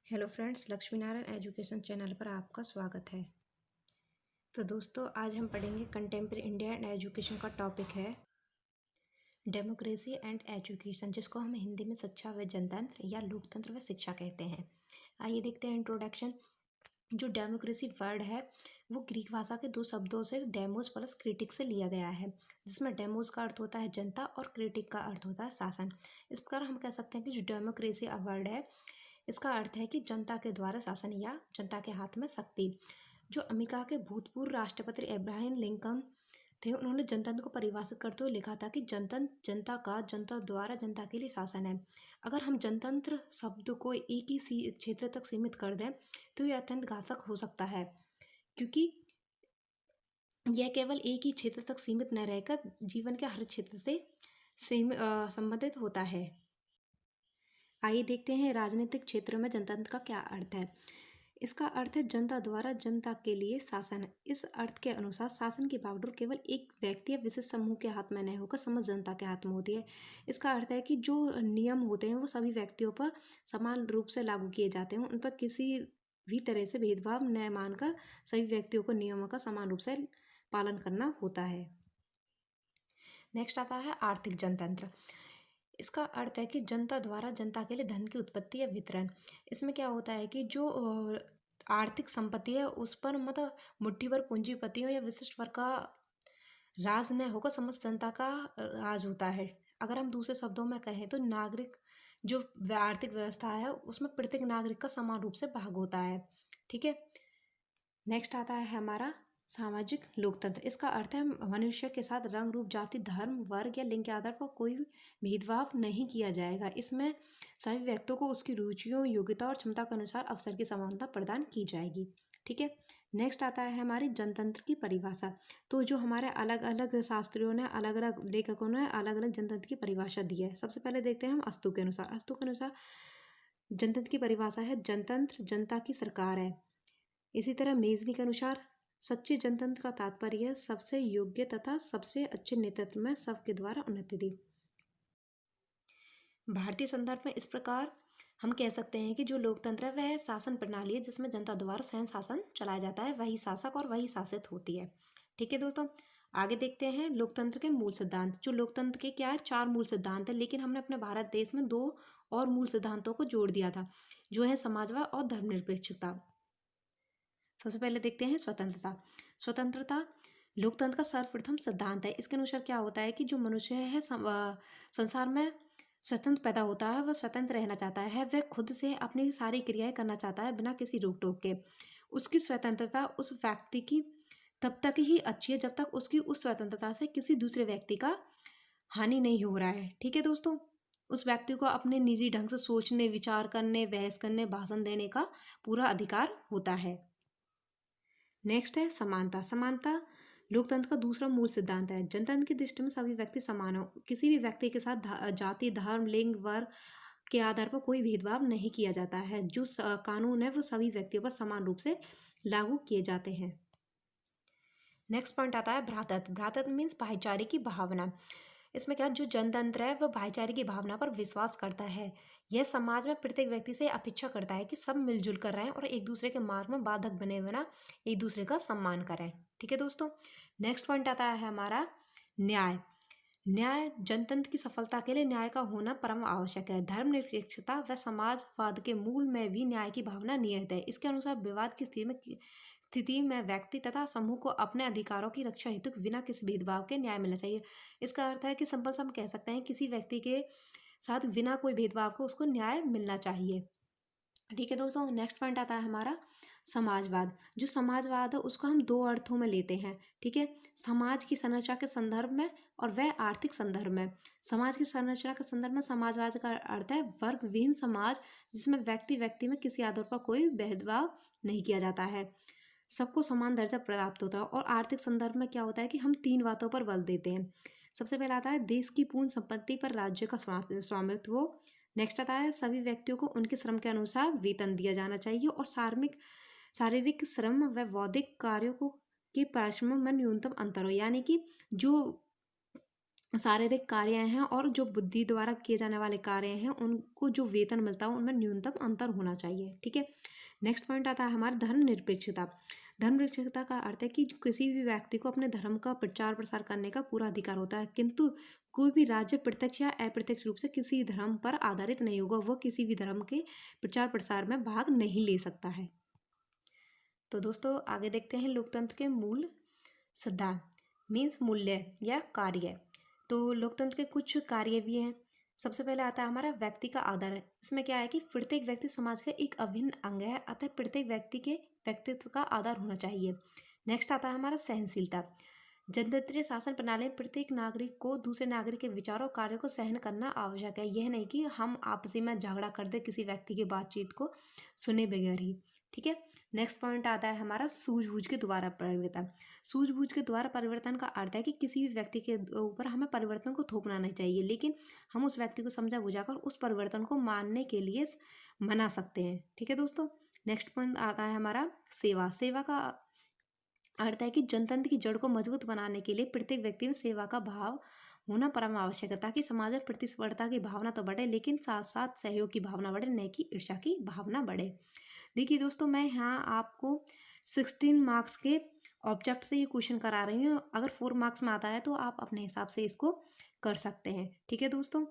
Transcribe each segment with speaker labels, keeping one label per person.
Speaker 1: Hello friends, Lakshmi Narayan education channel पर आपका स्वागत है। तो दोस्तों, आज हम पढ़ेंगे कंटेम्प्रेरी इंडिया एंड एजुकेशन का टॉपिक है डेमोक्रेसी एंड एजुकेशन, जिसको हम हिंदी में शिक्षा व जनतंत्र या लोकतंत्र व शिक्षा कहते हैं। आइए देखते हैं इंट्रोडक्शन। जो डेमोक्रेसी वर्ड है वो ग्रीक भाषा के दो शब्दों से डेमोस प्लस क्रिटिक से लिया गया है, जिसमें डेमोस का अर्थ होता है जनता और क्रिटिक का अर्थ होता है शासन। इस प्रकार हम कह सकते हैं कि जो डेमोक्रेसी वर्ड है इसका अर्थ है कि जनता के द्वारा शासन या जनता के हाथ में शक्ति। जो अमेरिका के भूतपूर्व राष्ट्रपति अब्राहम लिंकन थे, उन्होंने जनतंत्र को परिभाषित करते हुए लिखा था कि जनतंत्र जनता का जनता द्वारा जनता के लिए शासन है। अगर हम जनतंत्र शब्द को एक ही क्षेत्र तक सीमित कर दें तो यह अत्यंत घातक हो सकता है, क्योंकि यह केवल एक ही क्षेत्र तक सीमित न रहकर जीवन के हर क्षेत्र से संबंधित होता है। आइए देखते हैं राजनीतिक क्षेत्र में जनतंत्र का क्या अर्थ है। इसका अर्थ है जनता द्वारा जनता के लिए शासन। इस अर्थ के अनुसार शासन की बागडोर केवल एक व्यक्ति या विशेष समूह के हाथ में नहीं होकर समस्त जनता के हाथ में होती है। इसका अर्थ है कि जो नियम होते हैं वो सभी व्यक्तियों पर समान रूप से लागू किए जाते हैं, उन पर किसी भी तरह से भेदभाव न मानकर सभी व्यक्तियों को नियमों का समान रूप से पालन करना होता है। नेक्स्ट आता है आर्थिक जनतंत्र। इसका अर्थ है कि जनता द्वारा जनता के लिए धन की उत्पत्ति या वितरण। इसमें क्या होता है कि जो आर्थिक संपत्ति है उस पर मतलब मुट्ठी भर पूंजीपतियों या विशिष्ट वर्ग का राज न होकर समस्त जनता का राज होता है। अगर हम दूसरे शब्दों में कहें तो नागरिक जो आर्थिक व्यवस्था है उसमें प्रत्येक नागरिक का समान रूप से भाग होता है। ठीक है। नेक्स्ट आता है हमारा सामाजिक लोकतंत्र। इसका अर्थ है मनुष्य के साथ रंग रूप जाति धर्म वर्ग या लिंग के आधार पर कोई भेदभाव नहीं किया जाएगा। इसमें सभी व्यक्तियों को उसकी रुचियों योग्यता और क्षमता के अनुसार अवसर की समानता प्रदान की जाएगी। ठीक है। नेक्स्ट आता है हमारी जनतंत्र की परिभाषा। तो जो हमारे अलग अलग शास्त्रियों ने अलग अलग लेखकों ने अलग अलग जनतंत्र की परिभाषा दी है। सबसे पहले देखते हैं हम अस्तु के अनुसार। अस्तु के अनुसार जनतंत्र की परिभाषा है जनतंत्र जनता की सरकार है। इसी तरह मेजनी के अनुसार सच्चे जनतंत्र का तात्पर्य है सबसे योग्य तथा सबसे अच्छे नेतृत्व में सबके द्वारा उन्नति दी। भारतीय संदर्भ में इस प्रकार हम कह सकते हैं कि जो लोकतंत्र है वह शासन प्रणाली है जिसमें जनता द्वारा स्वयं शासन चलाया जाता है, वही शासक और वही शासित होती है। ठीक है दोस्तों, आगे देखते हैं लोकतंत्र के मूल सिद्धांत। जो लोकतंत्र के क्या है, 4 मूल सिद्धांत है, लेकिन हमने अपने भारत देश में 2 और मूल सिद्धांतों को जोड़ दिया था, जो है समाजवाद और धर्मनिरपेक्षता। सबसे पहले देखते हैं स्वतंत्रता। स्वतंत्रता लोकतंत्र का सर्वप्रथम सिद्धांत है। इसके अनुसार क्या होता है कि जो मनुष्य है संसार में स्वतंत्र पैदा होता है, वह स्वतंत्र रहना चाहता है, वह खुद से अपनी सारी क्रियाएं करना चाहता है बिना किसी रोक टोक के। उसकी स्वतंत्रता उस व्यक्ति की तब तक ही अच्छी है जब तक उसकी उस स्वतंत्रता से किसी दूसरे व्यक्ति का हानि नहीं हो रहा है। ठीक है दोस्तों, उस व्यक्ति को अपने निजी ढंग से सोचने विचार करने बहस करने भाषण देने का पूरा अधिकार होता है। नेक्स्ट है समानता। समानता लोकतंत्र का दूसरा मूल सिद्धांत है। जनतंत्र की दृष्टि में सभी व्यक्ति समान हो, किसी भी व्यक्ति के साथ जाति धर्म लिंग वर्ग के आधार पर कोई भेदभाव नहीं किया जाता है। जो कानून है वो सभी व्यक्तियों पर समान रूप से लागू किए जाते हैं। नेक्स्ट पॉइंट आता है भ्रातृत्व। भ्रातृत्व मीन्स भाईचारे की भावना। इसमें क्या, जो जनतंत्र है वह भाईचारे की भावना पर विश्वास करता है। यह समाज में प्रत्येक व्यक्ति से अपेक्षा करता है कि सब मिलजुल कर रहें और एक दूसरे के मार्ग में बाधक बने बिना एक दूसरे का सम्मान करें। ठीक है दोस्तों, नेक्स्ट पॉइंट आता है हमारा न्याय। न्याय जनतंत्र की सफलता के लिए न्याय का होना परम आवश्यक है। धर्मनिरपेक्षता व समाजवाद के मूल में भी न्याय की भावना निहित है। इसके अनुसार विवाद की स्थिति में व्यक्ति तथा समूह को अपने अधिकारों की रक्षा हेतु बिना किसी भेदभाव के न्याय मिलना चाहिए। इसका अर्थ है कि सिंपल सा हम कह सकते हैं किसी व्यक्ति के साथ बिना कोई भेदभाव को उसको न्याय मिलना चाहिए। ठीक है दोस्तों, नेक्स्ट पॉइंट आता है हमारा समाजवाद। जो समाजवाद है उसको हम 2 अर्थों में लेते हैं। ठीक है, समाज की संरचना के संदर्भ में और वह आर्थिक संदर्भ में। समाज की संरचना के संदर्भ में समाजवाद का अर्थ है वर्ग विहीन समाज, जिसमें व्यक्ति व्यक्ति में किसी आधार पर कोई भेदभाव नहीं किया जाता है, सबको समान दर्जा प्राप्त होता है। और आर्थिक संदर्भ में क्या होता है कि हम 3 बातों पर बल देते हैं। सबसे पहला आता है देश की पूर्ण संपत्ति पर राज्य का स्वामित्व हो। नेक्स्ट आता है सभी व्यक्तियों को उनके श्रम के अनुसार वेतन दिया जाना चाहिए और शारीरिक श्रम व बौद्धिक कार्यों को के पारिश्रमिक में न्यूनतम अंतर हो, यानी कि जो शारीरिक कार्य हैं और जो बुद्धि द्वारा किए जाने वाले कार्य हैं उनको जो वेतन मिलता है उनमें न्यूनतम अंतर होना चाहिए। ठीक है। नेक्स्ट पॉइंट आता है हमारा धर्मनिरपेक्षता। धर्मनिरपेक्षता का अर्थ है कि किसी भी व्यक्ति को अपने धर्म का प्रचार प्रसार करने का पूरा अधिकार होता है, किंतु कोई भी राज्य प्रत्यक्ष या अप्रत्यक्ष रूप से किसी धर्म पर आधारित नहीं होगा, वह किसी भी धर्म के प्रचार प्रसार में भाग नहीं ले सकता है। तो दोस्तों आगे देखते हैं लोकतंत्र के मूल सिद्धांत मीन्स मूल्य या कार्य। तो लोकतंत्र के कुछ कार्य भी हैं। सबसे पहले आता है हमारा व्यक्ति का आदर है। इसमें क्या है कि प्रत्येक व्यक्ति समाज का एक अभिन्न अंग है, अतः प्रत्येक व्यक्ति के व्यक्तित्व का आदर होना चाहिए। नेक्स्ट आता है हमारा सहनशीलता। जनतंत्रीय शासन प्रणाली में प्रत्येक नागरिक को दूसरे नागरिक के विचारों कार्यों को सहन करना आवश्यक है। यह नहीं कि हम आपसी में झगड़ा कर दे किसी व्यक्ति की बातचीत को सुने बगैर ही। ठीक है। नेक्स्ट पॉइंट आता है हमारा सूझबूझ के द्वारा परिवर्तन। सूझबूझ के द्वारा परिवर्तन का अर्थ है कि किसी भी व्यक्ति के ऊपर हमें परिवर्तन को थोपना नहीं चाहिए, लेकिन हम उस व्यक्ति को समझा बुझाकर उस परिवर्तन को मानने के लिए मना सकते हैं। ठीक है दोस्तों। नेक्स्ट पॉइंट आता है हमारा सेवा। सेवा का अर्थ है कि जनतंत्र की जड़ को मजबूत बनाने के लिए प्रत्येक व्यक्ति में सेवा का भाव होना परम आवश्यक है, ताकि समाज में प्रतिस्पर्धा की भावना तो बढ़े लेकिन साथ साथ सहयोग की भावना बढ़े, न कि ईर्ष्या की भावना बढ़े। देखिए दोस्तों, मैं यहाँ आपको 16 मार्क्स के ऑब्जेक्ट से ये क्वेश्चन करा रही हूँ। अगर 4 मार्क्स में आता है तो आप अपने हिसाब से इसको कर सकते हैं। ठीक है दोस्तों।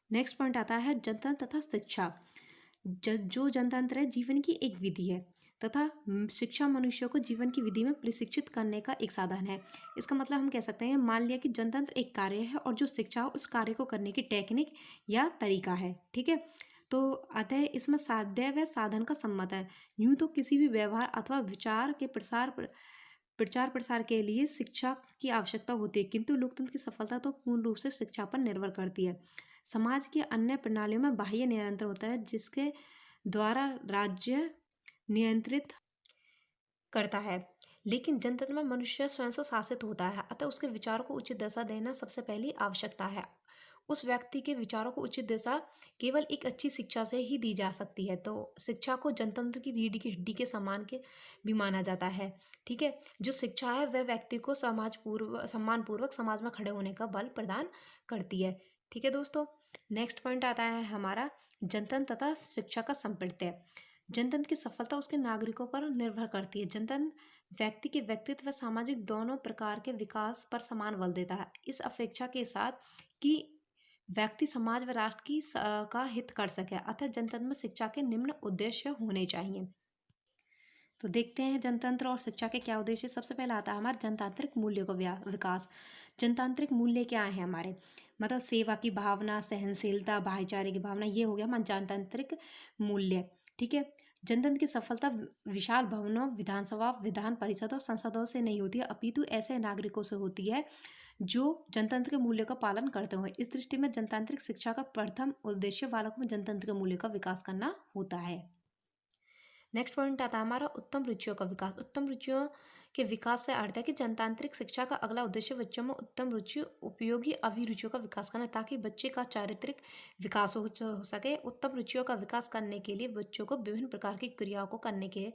Speaker 1: नेक्स्ट पॉइंट आता है जनतंत्र तथा शिक्षा। जो जनतंत्र है जीवन की एक विधि है तथा शिक्षा मनुष्य को जीवन की विधि में प्रशिक्षित करने का एक साधन है। इसका मतलब हम कह सकते हैं, मान लिया कि जनतंत्र एक कार्य है और जो शिक्षा उस कार्य को करने की टेक्निक या तरीका है। ठीक है। तो अतः इसमें साध्य व साधन का सम्मत है। यूं तो किसी भी व्यवहार अथवा विचार के प्रचार प्रसार के लिए शिक्षा की आवश्यकता होती है, किंतु लोकतंत्र की सफलता तो पूर्ण रूप से शिक्षा पर निर्भर करती है। समाज की अन्य प्रणालियों में बाह्य नियंत्रण होता है, जिसके द्वारा राज्य नियंत्रित करता है, लेकिन जनतंत्र में मनुष्य स्वयं से शासित होता है, अतः उसके विचारों को उचित दिशा देना सबसे पहली आवश्यकता है। उस व्यक्ति के विचारों को उचित दिशा केवल एक अच्छी शिक्षा से ही दी जा सकती है। तो शिक्षा को जनतंत्र की रीढ़ की हड्डी के समान के भी माना जाता है। ठीक है। जो शिक्षा है वह व्यक्ति को सम्मान पूर्वक समाज में खड़े होने का बल प्रदान करती है। ठीक है दोस्तों। नेक्स्ट पॉइंट आता है हमारा जनतंत्र तथा शिक्षा का संप्रत्यय। जनतंत्र की सफलता उसके नागरिकों पर निर्भर करती है। जनतंत्र व्यक्ति के व्यक्तित्व व सामाजिक दोनों प्रकार के विकास पर समान बल देता है, इस अपेक्षा के साथ कि व्यक्ति समाज व राष्ट्र का हित कर सके। अतः जनतंत्र में शिक्षा के निम्न उद्देश्य होने चाहिए। तो देखते हैं जनतंत्र और शिक्षा के क्या उद्देश्य। सबसे पहला आता है हमारा जनतांत्रिक मूल्यों का विकास। जनतांत्रिक मूल्य क्या है हमारे, मतलब सेवा की भावना, सहनशीलता, भाईचारे की भावना, ये हो गया हमारा जनतांत्रिक मूल्य। ठीक है। जनतंत्र की सफलता विशाल भवनों, विधानसभा, विधान परिषद और संसदों से नहीं होती है, अपितु ऐसे नागरिकों से होती है जो जनतंत्र के मूल्य का पालन करते हुए। इस दृष्टि में जनतांत्रिक शिक्षा का प्रथम उद्देश्य बालकों में जनतंत्र के मूल्य का विकास करना होता है। नेक्स्ट पॉइंट आता है हमारा उत्तम रुचियों का विकास। उत्तम रुचियों के विकास से अर्थ है कि जनतांत्रिक शिक्षा का अगला उद्देश्य बच्चों में उत्तम रुचि, उपयोगी अभिरुचियों का विकास करना, ताकि बच्चे का चारित्रिक विकास हो सके। उत्तम रुचियों का विकास करने के लिए बच्चों को विभिन्न प्रकार की क्रियाओं को करने के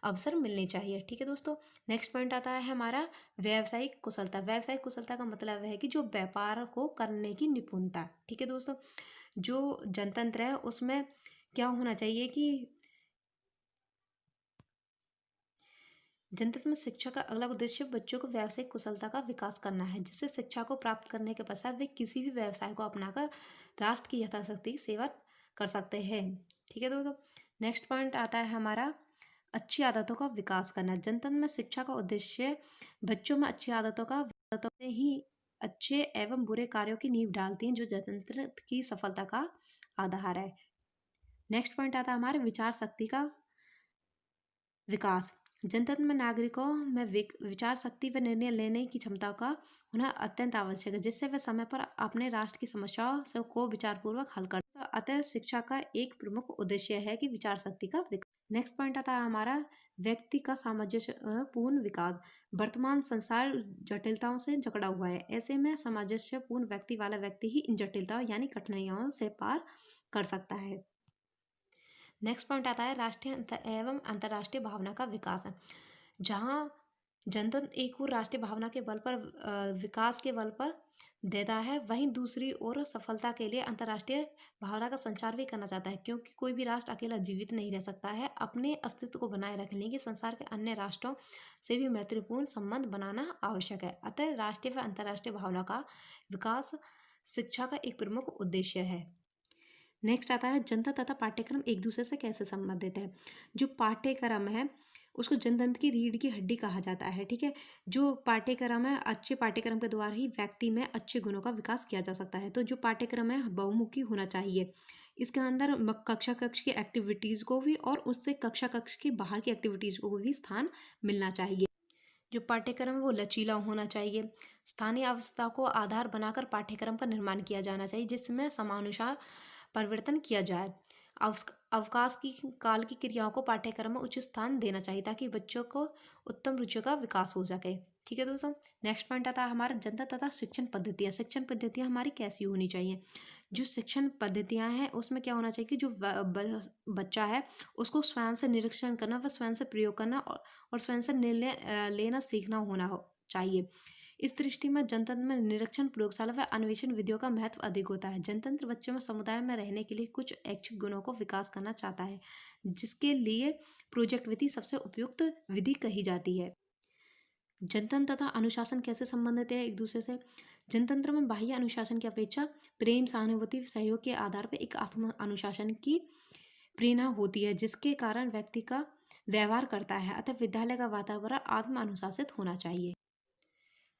Speaker 1: अवसर मिलने चाहिए। ठीक है दोस्तों। नेक्स्ट पॉइंट आता है हमारा व्यावसायिक कुशलता। व्यावसायिक कुशलता का मतलब है कि जो व्यापार को करने की निपुणता। ठीक है दोस्तों। जो जनतंत्र है उसमें क्या होना चाहिए कि जनतंत्र में शिक्षा का अगला उद्देश्य बच्चों को व्यावसायिक कुशलता का विकास करना है, जिससे शिक्षा को प्राप्त करने के पश्चात वे किसी भी व्यवसाय को अपनाकर राष्ट्र की यथाशक्ति की सेवा कर सकते हैं। ठीक है दोस्तों। नेक्स्ट पॉइंट आता है हमारा अच्छी आदतों का विकास करना। जनतंत्र में शिक्षा का उद्देश्य बच्चों में अच्छी आदतों से ही अच्छे एवं बुरे कार्यों की नींव डालती हैं, जो जनतंत्र की सफलता का आधार है। नेक्स्ट पॉइंट आता है हमारे विचार शक्ति का विकास। जनतंत्र में नागरिकों में विचार शक्ति व निर्णय लेने की क्षमता का होना अत्यंत आवश्यक है, जिससे वे समय पर अपने राष्ट्र की समस्याओं से को विचारपूर्वक हल कर। अतः शिक्षा का एक प्रमुख उद्देश्य है कि विचार शक्ति का विकास। नेक्स्ट पॉइंट आता है हमारा व्यक्ति का सामंजस्यपूर्ण विकास। वर्तमान संसार जटिलताओं से जकड़ा हुआ है, ऐसे में सामंजस्यपूर्ण व्यक्ति वाला व्यक्ति ही इन जटिलताओं यानी कठिनाइयों से पार कर सकता है। नेक्स्ट पॉइंट आता है राष्ट्रीय एवं अंतर्राष्ट्रीय भावना का विकास है। जहाँ जनतंत्र एक और राष्ट्रीय भावना के बल पर विकास के बल पर देता है, वहीं दूसरी ओर सफलता के लिए अंतर्राष्ट्रीय भावना का संचार भी करना चाहता है, क्योंकि कोई भी राष्ट्र अकेला जीवित नहीं रह सकता है। अपने अस्तित्व को बनाए रखने के लिए संसार के अन्य राष्ट्रों से भी मैत्रीपूर्ण संबंध बनाना आवश्यक है। अतः राष्ट्रीय व अंतर्राष्ट्रीय भावना का विकास शिक्षा का एक प्रमुख उद्देश्य है। नेक्स्ट आता है जनता तथा पाठ्यक्रम एक दूसरे से कैसे संबंधित है। जो पाठ्यक्रम है उसको जनतंत्र की रीढ़ की हड्डी कहा जाता है। ठीक है, जो पाठ्यक्रम है, अच्छे पाठ्यक्रम के द्वारा ही व्यक्ति में अच्छे गुणों का विकास किया जा सकता है। तो जो पाठ्यक्रम है बहुमुखी होना चाहिए। इसके अंदर कक्षा कक्ष की एक्टिविटीज़ को भी और उससे कक्षा कक्ष के बाहर की एक्टिविटीज़ को भी स्थान मिलना चाहिए। जो पाठ्यक्रम है वो लचीला होना चाहिए। स्थानीय आवश्यकता को आधार बनाकर पाठ्यक्रम का निर्माण किया जाना चाहिए, जिसमें समानुसार परिवर्तन किया जाए। अवकाश की काल की क्रियाओं को पाठ्यक्रम में उचित स्थान देना चाहिए, ताकि बच्चों को उत्तम रुचियों का विकास हो सके। ठीक है दोस्तों, नेक्स्ट पॉइंट आता है हमारा जनता तथा शिक्षण पद्धतियाँ। शिक्षण पद्धतियाँ हमारी कैसी होनी चाहिए। जो शिक्षण पद्धतियाँ हैं उसमें क्या होना चाहिए कि जो बच्चा है उसको स्वयं से निरीक्षण करना व स्वयं से प्रयोग करना और स्वयं से निर्णय लेना सीखना होना चाहिए। इस दृष्टि में जनतंत्र में निरीक्षण, प्रयोगशाला व अन्वेषण विधियों का महत्व अधिक होता है। जनतंत्र बच्चों में समुदाय में रहने के लिए कुछ ऐच्छिक गुणों को विकास करना चाहता है, जिसके लिए प्रोजेक्ट विधि सबसे उपयुक्त विधि कही जाती है। जनतंत्र तथा अनुशासन कैसे संबंधित है एक दूसरे से। जनतंत्र में बाह्य अनुशासन की अपेक्षा प्रेम, सहानुभूति, सहयोग के आधार पर एक आत्म अनुशासन की प्रेरणा होती है, जिसके कारण व्यक्ति का व्यवहार करता है। अतः विद्यालय का वातावरण आत्म अनुशासित होना चाहिए।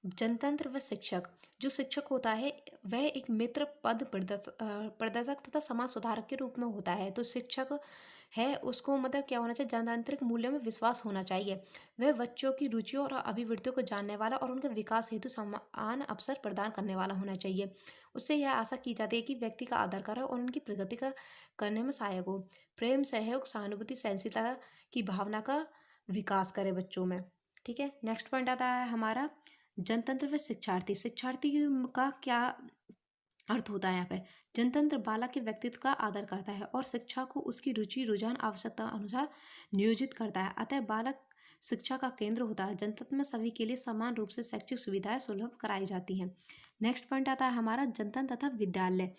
Speaker 1: जनतंत्र व शिक्षक। जो शिक्षक होता है वह एक मित्र, पद प्रदर्शक तथा समाज सुधारक के रूप में होता है। तो शिक्षक है उसको मतलब क्या होना चाहिए, जनतांत्रिक मूल्यों में विश्वास होना चाहिए। वह बच्चों की रुचियों और अभिवृत्तियों को जानने वाला और उनके विकास हेतु समान अवसर प्रदान करने वाला होना चाहिए। उससे यह आशा की जाती है कि व्यक्ति का आदर करे और उनकी प्रगति का करने में सहायक हो। प्रेम, सहयोग, सहानुभूति, सहनशीलता की भावना का विकास करे बच्चों में। ठीक है, नेक्स्ट पॉइंट आता है हमारा जनतंत्र व शिक्षार्थी। शिक्षार्थी का क्या अर्थ होता है यहाँ पे। जनतंत्र बालक के व्यक्तित्व का आदर करता है और शिक्षा को उसकी रुचि, रुझान, आवश्यकता अनुसार नियोजित करता है। अतः बालक शिक्षा का केंद्र होता है। जनतंत्र में सभी के लिए समान रूप से शैक्षिक सुविधाएं सुलभ कराई जाती हैं। नेक्स्ट पॉइंट आता है हमारा जनतंत्र तथा विद्यालय।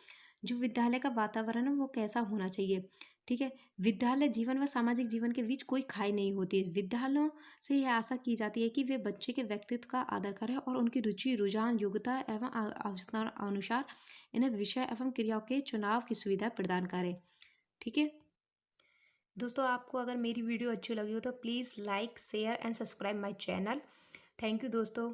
Speaker 1: जो विद्यालय का वातावरण है वो कैसा होना चाहिए। ठीक है, विद्यालय जीवन व सामाजिक जीवन के बीच कोई खाई नहीं होती है। विद्यालयों से यह आशा की जाती है कि वे बच्चे के व्यक्तित्व का आदर करें और उनकी रुचि, रुझान, योग्यता एवं आवश्यकता अनुसार इन्हें विषय एवं क्रियाओं के चुनाव की सुविधा प्रदान करें। ठीक है दोस्तों, आपको अगर मेरी वीडियो अच्छी लगी हो तो please like, share and subscribe my channel. Thank you दोस्तों।